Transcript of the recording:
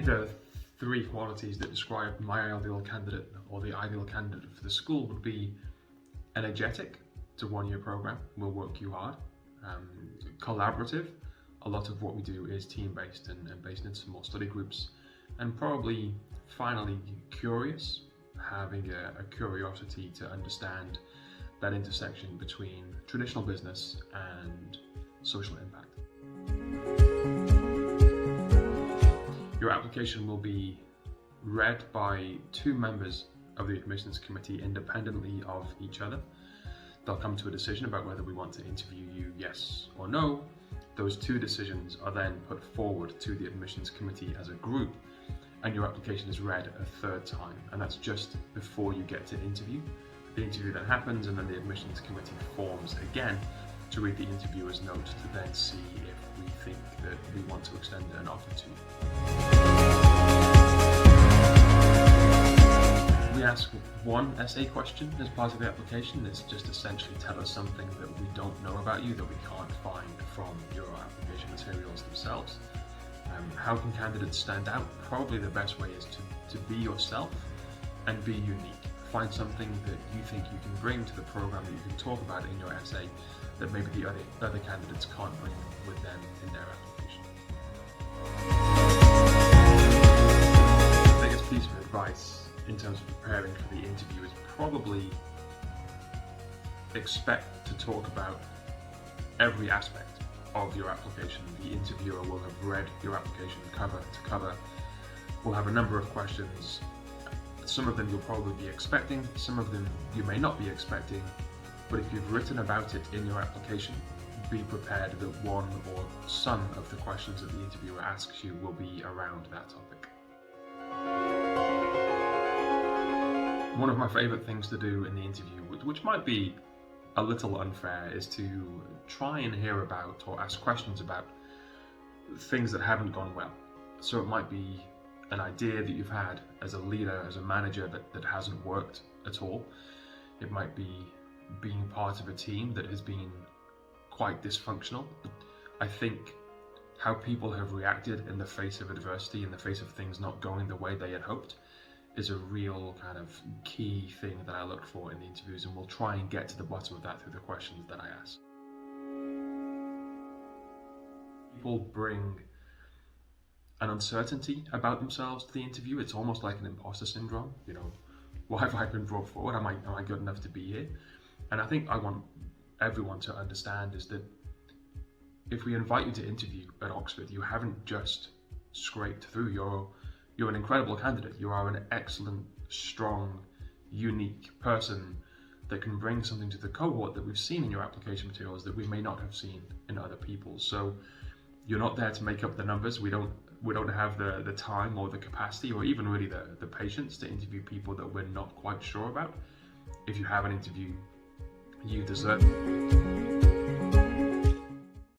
think there are three qualities that describe my ideal candidate, or the ideal candidate for the school would be energetic. It's a one-year program, will work you hard. Collaborative. A lot of what we do is team-based and based in small study groups. And probably, finally, curious, having a curiosity to understand that intersection between traditional business and social impact. Your application will be read by two members of the admissions committee independently of each other. They'll come to a decision about whether we want to interview you, yes or no. Those two decisions are then put forward to the admissions committee as a group, and your application is read a third time, and that's just before you get to interview. The interview then happens, and then the admissions committee forms again to read the interviewer's note to then see if we think that we want to extend an offer to you. We ask one essay question as part of the application. It's just essentially tell us something that we don't know about you that we can't find from your application materials themselves. How can candidates stand out? Probably the best way is to be yourself and be unique. Find something that you think you can bring to the program, that you can talk about in your essay, that maybe the other candidates can't bring with them in their application. The biggest piece of advice in terms of preparing for the interview is probably expect to talk about every aspect of your application. The interviewer will have read your application cover to cover, will have a number of questions. Some of them you'll probably be expecting, some of them you may not be expecting, but if you've written about it in your application, be prepared that one or some of the questions that the interviewer asks you will be around that topic. One of my favourite things to do in the interview, which might be a little unfair, is to try and hear about or ask questions about things that haven't gone well. So it might be an idea that you've had as a leader, as a manager that hasn't worked at all. It might be being part of a team that has been quite dysfunctional. I think how people have reacted in the face of adversity, in the face of things not going the way they had hoped, is a real kind of key thing that I look for in the interviews, and we'll try and get to the bottom of that through the questions that I ask. People bring an uncertainty about themselves to the interview. It's almost like an imposter syndrome. You know, why have I been brought forward? Am I good enough to be here? And I think I want everyone to understand is that if we invite you to interview at Oxford, you haven't just scraped through. You're an incredible candidate. You are an excellent, strong, unique person that can bring something to the cohort that we've seen in your application materials that we may not have seen in other people. So you're not there to make up the numbers. We don't have the time or the capacity or even really the patience to interview people that we're not quite sure about. If you have an interview, you deserve it.